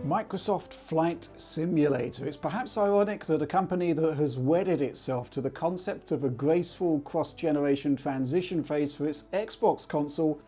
Microsoft Flight Simulator. It's perhaps ironic that a company that has wedded itself to the concept of a graceful cross-generation transition phase for its Xbox console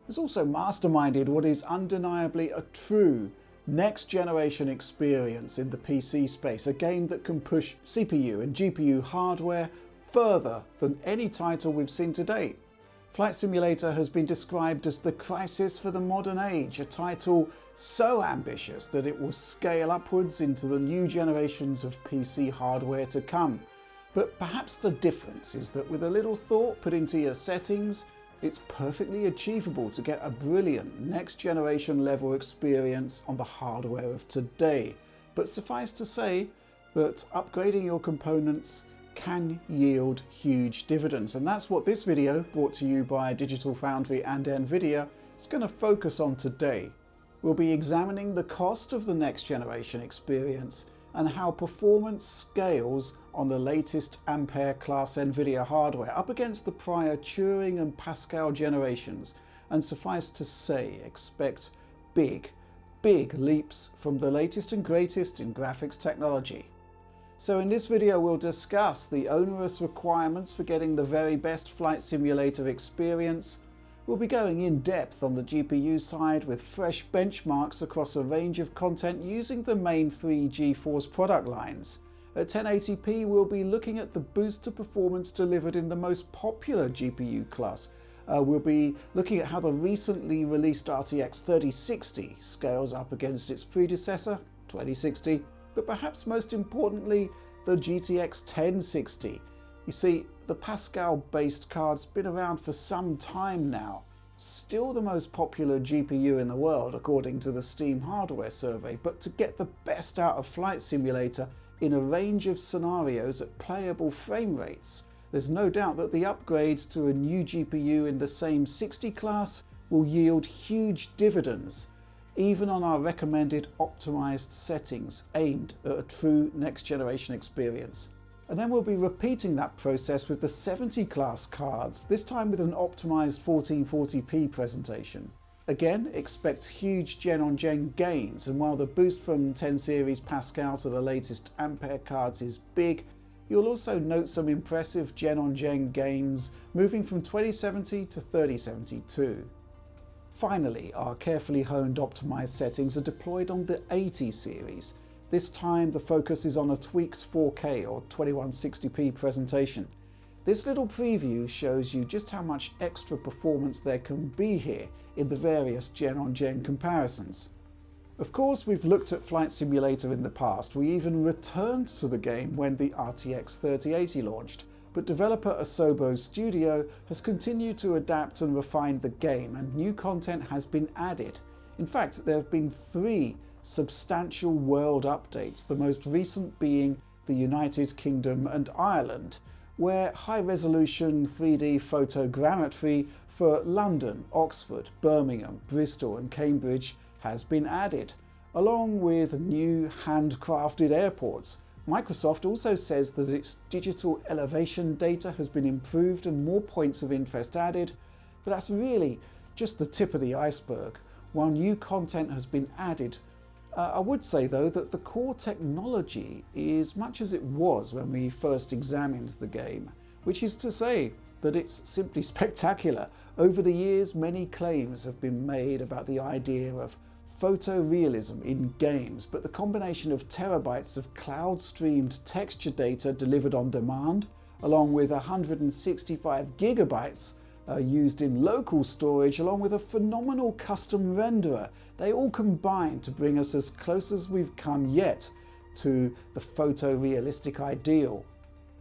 has also masterminded what is undeniably a true next-generation experience in the PC space, a game that can push CPU and GPU hardware further than any title we've seen to date. Flight Simulator has been described as the crisis for the modern age, a title so ambitious that it will scale upwards into the new generations of PC hardware to come. But perhaps the difference is that with a little thought put into your settings, it's perfectly achievable to get a brilliant next generation level experience on the hardware of today. But suffice to say that upgrading your components can yield huge dividends, and that's what this video, brought to you by Digital Foundry and Nvidia, is going to focus on today. We'll be examining the cost of the next generation experience and how performance scales on the latest Ampere class Nvidia hardware up against the prior Turing and Pascal generations, and suffice to say, expect big leaps from the latest and greatest in graphics technology. So in this video we'll discuss the onerous requirements for getting the very best Flight Simulator experience. We'll be going in depth on the GPU side with fresh benchmarks across a range of content using the main three GeForce product lines. At 1080p we'll be looking at the boost to performance delivered in the most popular GPU class. We'll be looking at how the recently released RTX 3060 scales up against its predecessor, 2060. But perhaps most importantly, the GTX 1060. You see, the Pascal-based card's been around for some time now. Still the most popular GPU in the world, according to the Steam hardware survey. But to get the best out of Flight Simulator in a range of scenarios at playable frame rates, there's no doubt that the upgrade to a new GPU in the same 60 class will yield huge dividends, even on our recommended optimized settings aimed at a true next generation experience. And then we'll be repeating that process with the 70 class cards, this time with an optimized 1440p presentation. Again, expect huge gen-on-gen gains, and while the boost from 10 series Pascal to the latest Ampere cards is big, you'll also note some impressive gen-on-gen gains moving from 2070 to 3070 too. Finally, our carefully honed optimized settings are deployed on the 80 series. This time the focus is on a tweaked 4K or 2160p presentation. This little preview shows you just how much extra performance there can be here in the various gen-on-gen comparisons. Of course, we've looked at Flight Simulator in the past. We even returned to the game when the RTX 3080 launched. But developer Asobo Studio has continued to adapt and refine the game, and new content has been added. In fact, there have been 3 substantial world updates, the most recent being the United Kingdom and Ireland, where high-resolution 3D photogrammetry for London, Oxford, Birmingham, Bristol and Cambridge has been added, along with new handcrafted airports. Microsoft also says that its digital elevation data has been improved and more points of interest added, but that's really just the tip of the iceberg. While new content has been added, I would say though that the core technology is much as it was when we first examined the game, which is to say that it's simply spectacular. Over the years, many claims have been made about the idea of photorealism in games, but the combination of terabytes of cloud-streamed texture data delivered on demand, along with 165 gigabytes used in local storage, along with a phenomenal custom renderer, they all combine to bring us as close as we've come yet to the photorealistic ideal.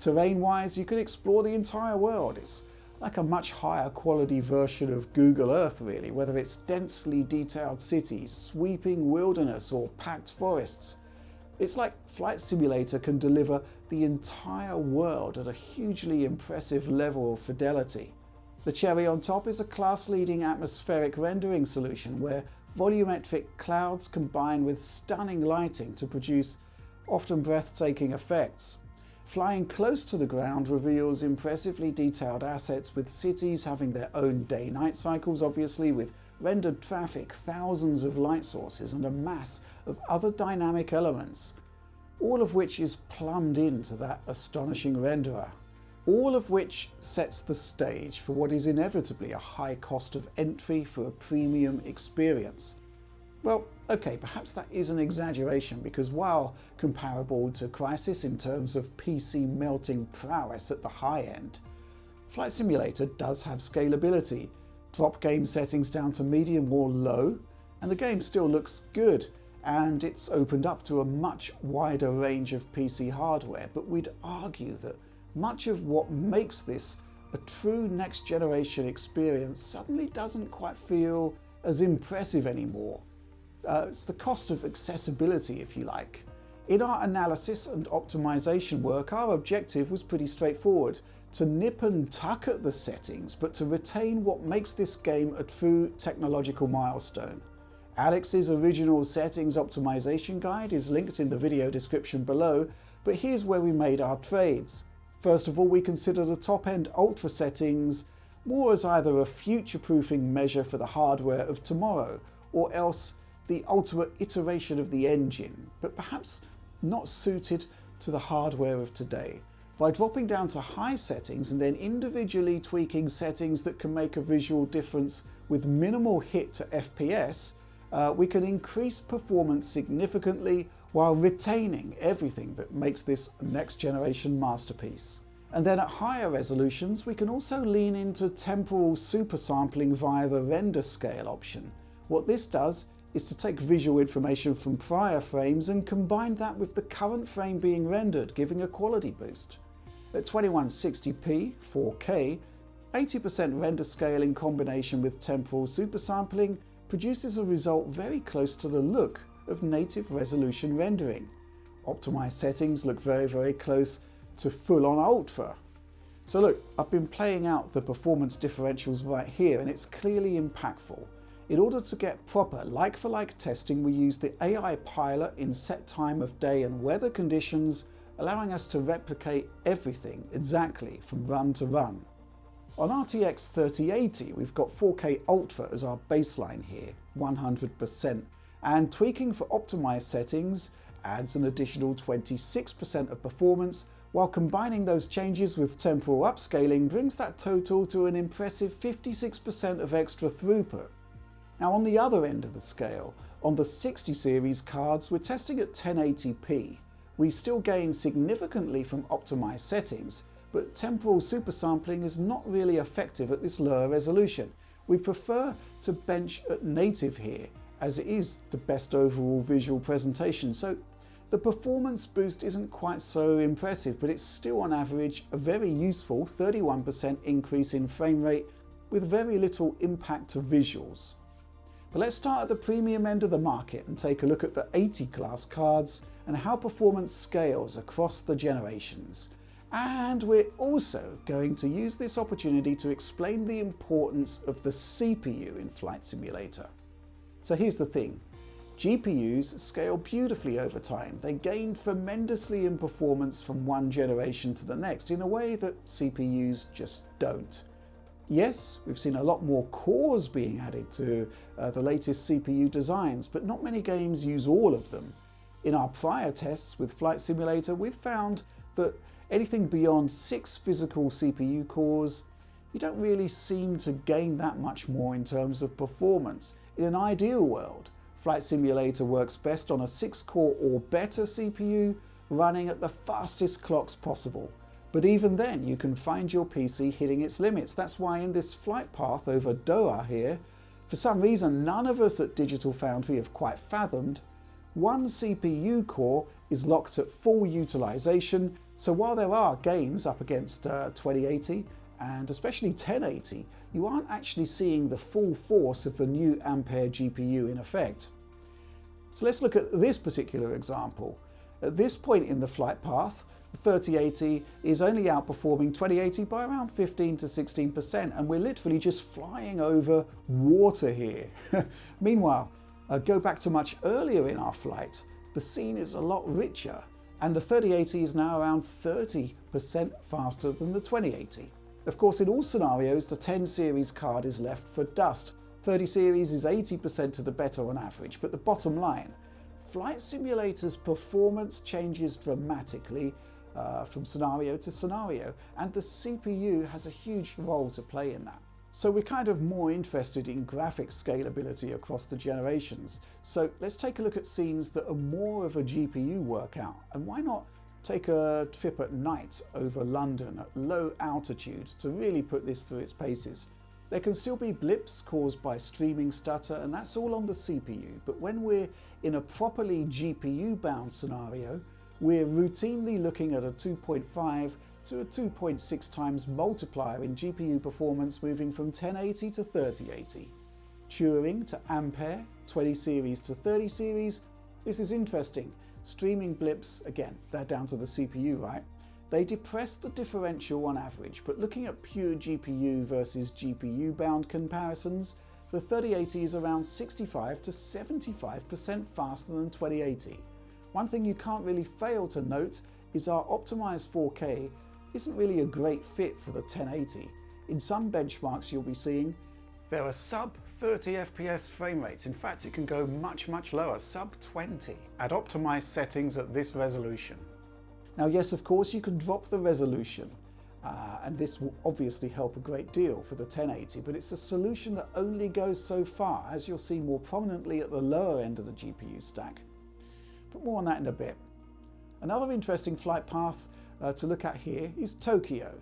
Terrain-wise, you can explore the entire world. It's like a much higher quality version of Google Earth really, whether it's densely detailed cities, sweeping wilderness or packed forests. It's like Flight Simulator can deliver the entire world at a hugely impressive level of fidelity. The cherry on top is a class-leading atmospheric rendering solution where volumetric clouds combine with stunning lighting to produce often breathtaking effects. Flying close to the ground reveals impressively detailed assets, with cities having their own day-night cycles, obviously, with rendered traffic, thousands of light sources, and a mass of other dynamic elements, all of which is plumbed into that astonishing renderer, all of which sets the stage for what is inevitably a high cost of entry for a premium experience. Well, okay, perhaps that is an exaggeration, because while comparable to Crysis in terms of PC melting prowess at the high end, Flight Simulator does have scalability. Drop game settings down to medium or low, and the game still looks good, and it's opened up to a much wider range of PC hardware. But we'd argue that much of what makes this a true next generation experience suddenly doesn't quite feel as impressive anymore. It's the cost of accessibility, if you like. In our analysis and optimization work, our objective was pretty straightforward: to nip and tuck at the settings, but to retain what makes this game a true technological milestone. Alex's original settings optimization guide is linked in the video description below, but here's where we made our trades. First of all, we consider the top-end Ultra settings more as either a future-proofing measure for the hardware of tomorrow, or else the ultimate iteration of the engine, but perhaps not suited to the hardware of today. By dropping down to high settings and then individually tweaking settings that can make a visual difference with minimal hit to FPS, we can increase performance significantly while retaining everything that makes this next generation masterpiece. And then at higher resolutions, we can also lean into temporal super sampling via the render scale option. What this does is to take visual information from prior frames and combine that with the current frame being rendered, giving a quality boost. At 2160p 4K, 80% render scale in combination with temporal super sampling produces a result very close to the look of native resolution rendering. Optimized settings look very close to full-on ultra. So look, I've been playing out the performance differentials right here, and it's clearly impactful. In order to get proper like-for-like testing, we use the AI pilot in set time of day and weather conditions, allowing us to replicate everything exactly from run to run. On RTX 3080, we've got 4K Ultra as our baseline here, 100%, and tweaking for optimized settings adds an additional 26% of performance, while combining those changes with temporal upscaling brings that total to an impressive 56% of extra throughput. Now on the other end of the scale, on the 60 series cards, we're testing at 1080p. We still gain significantly from optimized settings, but temporal super sampling is not really effective at this lower resolution. We prefer to bench at native here, as it is the best overall visual presentation. So the performance boost isn't quite so impressive, but it's still on average a very useful 31% increase in frame rate with very little impact to visuals. But let's start at the premium end of the market and take a look at the 80 class cards and how performance scales across the generations. And we're also going to use this opportunity to explain the importance of the CPU in Flight Simulator. So here's the thing. GPUs scale beautifully over time. They gain tremendously in performance from one generation to the next in a way that CPUs just don't. Yes, we've seen a lot more cores being added to the latest CPU designs, but not many games use all of them. In our prior tests with Flight Simulator, we've found that anything beyond 6 physical CPU cores, you don't really seem to gain that much more in terms of performance. In an ideal world, Flight Simulator works best on a 6-core or better CPU running at the fastest clocks possible. But even then, you can find your PC hitting its limits. That's why in this flight path over Doha here, for some reason none of us at Digital Foundry have quite fathomed, one CPU core is locked at full utilization. So while there are gains up against 2080 and especially 1080, you aren't actually seeing the full force of the new Ampere GPU in effect. So let's look at this particular example. At this point in the flight path, the 3080 is only outperforming 2080 by around 15 to 16%, and we're literally just flying over water here. Meanwhile, go back to much earlier in our flight, the scene is a lot richer, and the 3080 is now around 30% faster than the 2080. Of course, in all scenarios, the 10 series card is left for dust. 30 series is 80% to the better on average, but the bottom line, Flight Simulator's performance changes dramatically from scenario to scenario, and the CPU has a huge role to play in that. So we're kind of more interested in graphics scalability across the generations. So let's take a look at scenes that are more of a GPU workout, and why not take a trip at night over London at low altitude to really put this through its paces. There can still be blips caused by streaming stutter, and that's all on the CPU, but when we're in a properly GPU-bound scenario, we're routinely looking at a 2.5 to a 2.6 times multiplier in GPU performance, moving from 1080 to 3080. Turing to Ampere, 20 series to 30 series. This is interesting. Streaming blips, again, they're down to the CPU, right? They depress the differential on average, but looking at pure GPU versus GPU-bound comparisons, the 3080 is around 65 to 75% faster than 2080. One thing you can't really fail to note is our optimized 4K isn't really a great fit for the 1080. In some benchmarks you'll be seeing, there are sub 30 FPS frame rates. In fact, it can go much lower, sub 20, at optimized settings at this resolution. Now yes, of course you can drop the resolution, and this will obviously help a great deal for the 1080, but it's a solution that only goes so far, as you'll see more prominently at the lower end of the GPU stack. But more on that in a bit. Another interesting flight path to look at here is Tokyo.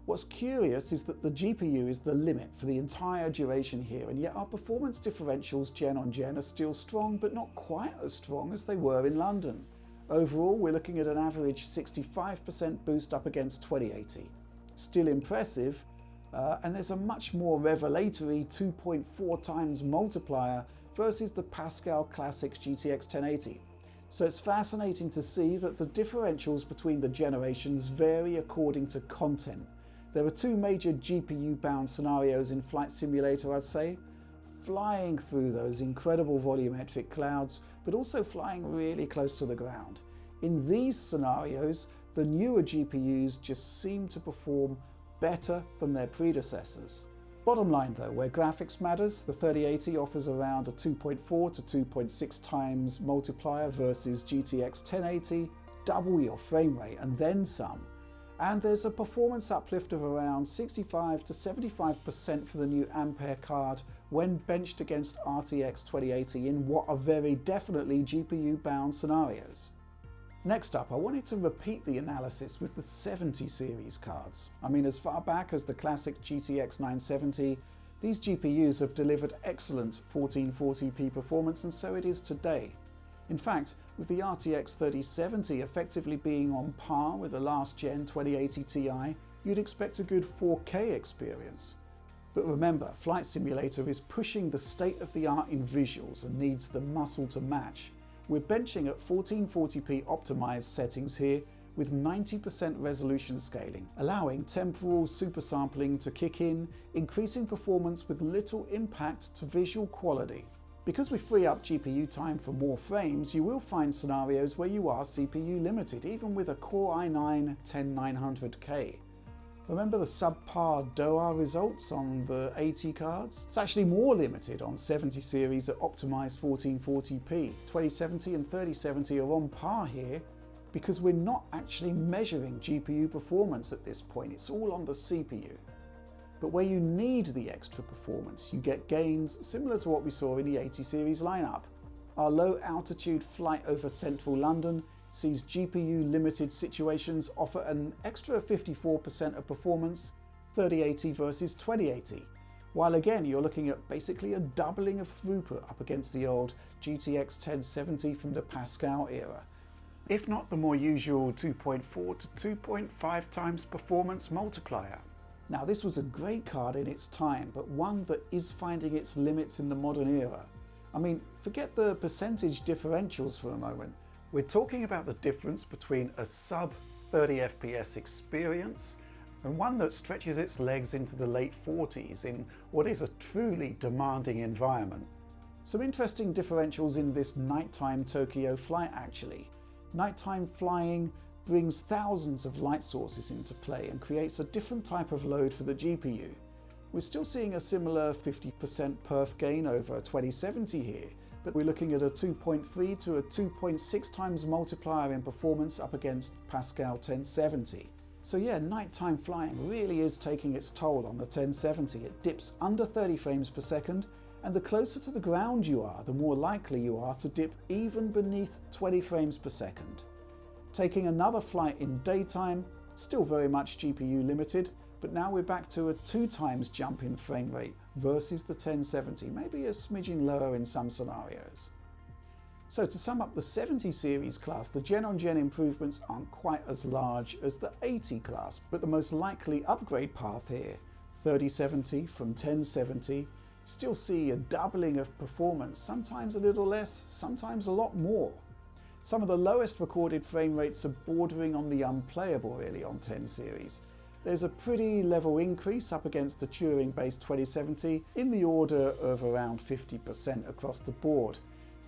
What's curious is that the GPU is the limit for the entire duration here, and yet our performance differentials gen on gen are still strong, but not quite as strong as they were in London. Overall, we're looking at an average 65% boost up against 2080. Still impressive, and there's a much more revelatory 2.4 times multiplier versus the Pascal Classic GTX 1080. So it's fascinating to see that the differentials between the generations vary according to content. There are two major GPU-bound scenarios in Flight Simulator, I'd say. Flying through those incredible volumetric clouds, but also flying really close to the ground. In these scenarios, the newer GPUs just seem to perform better than their predecessors. Bottom line though, where graphics matters, the 3080 offers around a 2.4 to 2.6 times multiplier versus GTX 1080, double your frame rate and then some. And there's a performance uplift of around 65 to 75% for the new Ampere card when benched against RTX 2080 in what are very definitely GPU-bound scenarios. Next up, I wanted to repeat the analysis with the 70 series cards. I mean, as far back as the classic GTX 970, these GPUs have delivered excellent 1440p performance, and so it is today. In fact, with the RTX 3070 effectively being on par with the last gen 2080 Ti, you'd expect a good 4K experience. But remember, Flight Simulator is pushing the state of the art in visuals and needs the muscle to match. We're benching at 1440p optimized settings here with 90% resolution scaling, allowing temporal supersampling to kick in, increasing performance with little impact to visual quality. Because we free up GPU time for more frames, you will find scenarios where you are CPU limited, even with a Core i9 10900K. Remember the subpar Doha results on the 80 cards? It's actually more limited on 70 series at optimized 1440p. 2070 and 3070 are on par here because we're not actually measuring GPU performance at this point. It's all on the CPU. But where you need the extra performance, you get gains similar to what we saw in the 80 series lineup. Our low altitude flight over central London sees GPU limited situations offer an extra 54% of performance, 3080 versus 2080. While again, you're looking at basically a doubling of throughput up against the old GTX 1070 from the Pascal era. If not the more usual 2.4 to 2.5 times performance multiplier. Now this was a great card in its time, but one that is finding its limits in the modern era. I mean, forget the percentage differentials for a moment. We're talking about the difference between a sub 30 FPS experience and one that stretches its legs into the late 40s in what is a truly demanding environment. Some interesting differentials in this nighttime Tokyo flight actually. Nighttime flying brings thousands of light sources into play and creates a different type of load for the GPU. We're still seeing a similar 50% perf gain over 2070 here, but we're looking at a 2.3 to a 2.6 times multiplier in performance up against Pascal 1070. So yeah, nighttime flying really is taking its toll on the 1070. It dips under 30 frames per second, and the closer to the ground you are, the more likely you are to dip even beneath 20 frames per second. Taking another flight in daytime, still very much GPU limited, but now we're back to a 2 times jump in frame rate versus the 1070, maybe a smidgen lower in some scenarios. So to sum up the 70 series class, the gen-on-gen improvements aren't quite as large as the 80 class, but the most likely upgrade path here, 3070 from 1070, still see a doubling of performance, sometimes a little less, sometimes a lot more. Some of the lowest recorded frame rates are bordering on the unplayable really on 10 series. There's a pretty level increase up against the Turing-based 2070 in the order of around 50% across the board.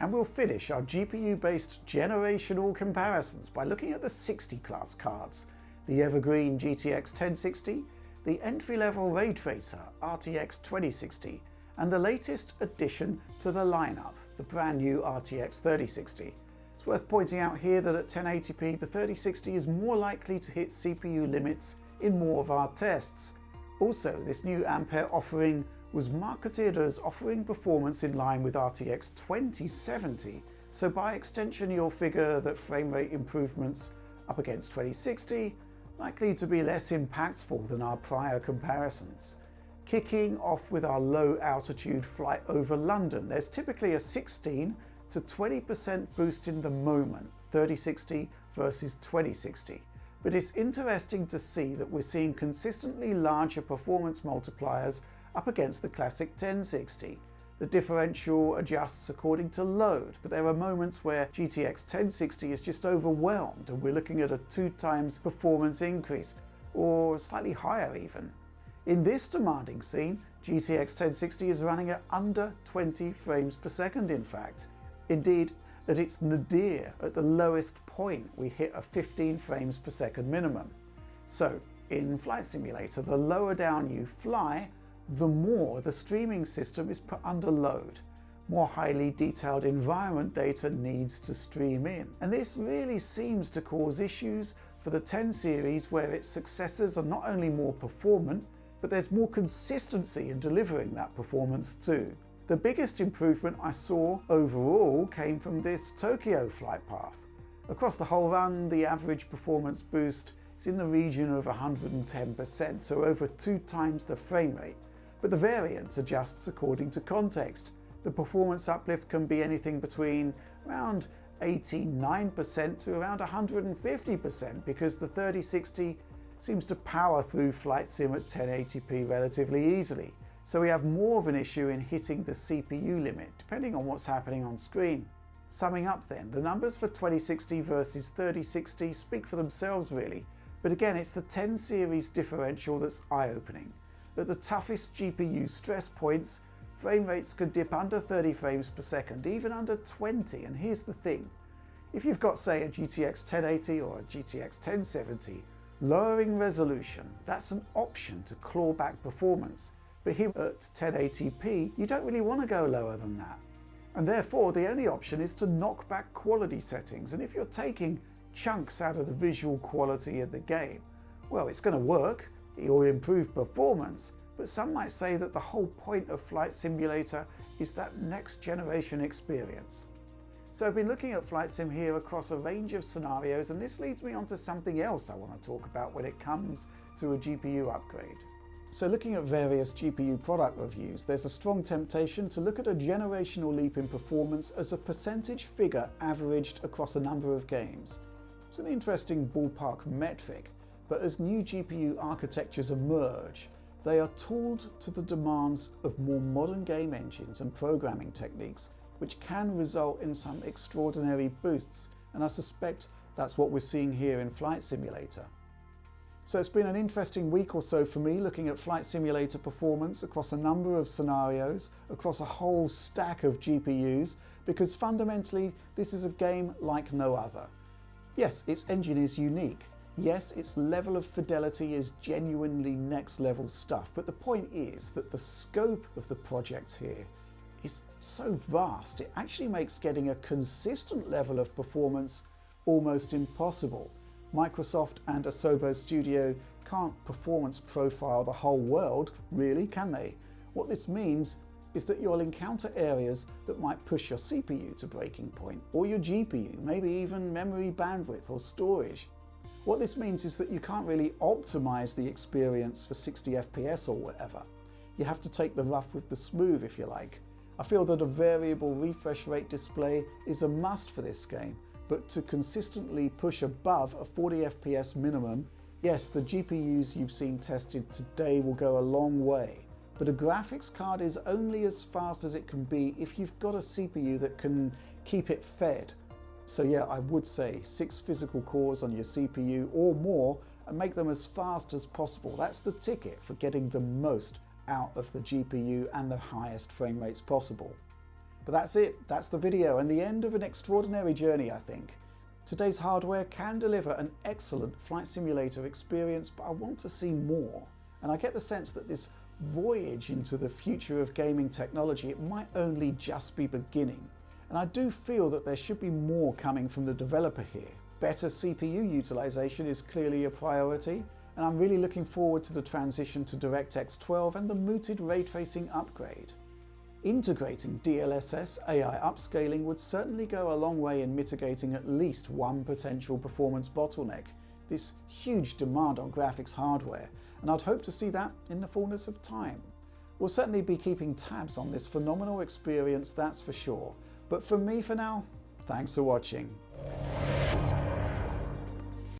And we'll finish our GPU-based generational comparisons by looking at the 60 class cards, the evergreen GTX 1060, the entry-level ray tracer RTX 2060, and the latest addition to the lineup, the brand new RTX 3060. It's worth pointing out here that at 1080p, the 3060 is more likely to hit CPU limits in more of our tests. Also, this new Ampere offering was marketed as offering performance in line with RTX 2070, so by extension you'll figure that frame rate improvements up against 2060 likely to be less impactful than our prior comparisons. Kicking off with our low altitude flight over London, there's typically a 16 to 20% boost in the moment, 3060 versus 2060. But it's interesting to see that we're seeing consistently larger performance multipliers up against the classic 1060. The differential adjusts according to load, but there are moments where GTX 1060 is just overwhelmed and we're looking at a 2 times performance increase, or slightly higher even. In this demanding scene, GTX 1060 is running at under 20 frames per second in fact. Indeed, at its nadir, at the lowest point, we hit a 15 frames per second minimum. So, in Flight Simulator, the lower down you fly, the more the streaming system is put under load. More highly detailed environment data needs to stream in. And this really seems to cause issues for the 10 series where its successors are not only more performant, but there's more consistency in delivering that performance too. The biggest improvement I saw overall came from this Tokyo Flightpath. Across the whole run, the average performance boost is in the region of 110%, so over 2 times the frame rate. But the variance adjusts according to context. The performance uplift can be anything between around 89% to around 150% because the 3060 seems to power through Flight Sim at 1080p relatively easily. So we have more of an issue in hitting the CPU limit, depending on what's happening on screen. Summing up then, the numbers for 2060 versus 3060 speak for themselves really, but again it's the 10 series differential that's eye-opening. At the toughest GPU stress points, frame rates could dip under 30 frames per second, even under 20, and here's the thing. If you've got say a GTX 1080 or a GTX 1070, lowering resolution, that's an option to claw back performance. But here at 1080p, you don't really want to go lower than that. And therefore, the only option is to knock back quality settings. And if you're taking chunks out of the visual quality of the game, well, it's going to work, it'll improve performance, but some might say that the whole point of Flight Simulator is that next generation experience. So I've been looking at Flight Sim here across a range of scenarios, and this leads me on to something else I want to talk about when it comes to a GPU upgrade. So looking at various GPU product reviews, there's a strong temptation to look at a generational leap in performance as a percentage figure averaged across a number of games. It's an interesting ballpark metric, but as new GPU architectures emerge, they are tooled to the demands of more modern game engines and programming techniques, which can result in some extraordinary boosts, and I suspect that's what we're seeing here in Flight Simulator. So it's been an interesting week or so for me looking at Flight Simulator performance across a number of scenarios, across a whole stack of GPUs, because fundamentally this is a game like no other. Yes, its engine is unique. Yes, its level of fidelity is genuinely next level stuff, but the point is that the scope of the project here is so vast, it actually makes getting a consistent level of performance almost impossible. Microsoft and Asobo Studio can't performance profile the whole world, really, can they? What this means is that you'll encounter areas that might push your CPU to breaking point, or your GPU, maybe even memory bandwidth or storage. What this means is that you can't really optimize the experience for 60 FPS or whatever. You have to take the rough with the smooth, if you like. I feel that a variable refresh rate display is a must for this game, but to consistently push above a 40 FPS minimum, yes, the GPUs you've seen tested today will go a long way. But a graphics card is only as fast as it can be if you've got a CPU that can keep it fed. So yeah, I would say 6 physical cores on your CPU or more and make them as fast as possible. That's the ticket for getting the most out of the GPU and the highest frame rates possible. But that's it, that's the video and the end of an extraordinary journey, I think. Today's hardware can deliver an excellent flight simulator experience, but I want to see more. And I get the sense that this voyage into the future of gaming technology, it might only just be beginning. And I do feel that there should be more coming from the developer here. Better CPU utilization is clearly a priority, and I'm really looking forward to the transition to DirectX 12 and the mooted ray tracing upgrade. Integrating DLSS AI upscaling would certainly go a long way in mitigating at least one potential performance bottleneck, this huge demand on graphics hardware, and I'd hope to see that in the fullness of time. We'll certainly be keeping tabs on this phenomenal experience, that's for sure. But for me for now, thanks for watching.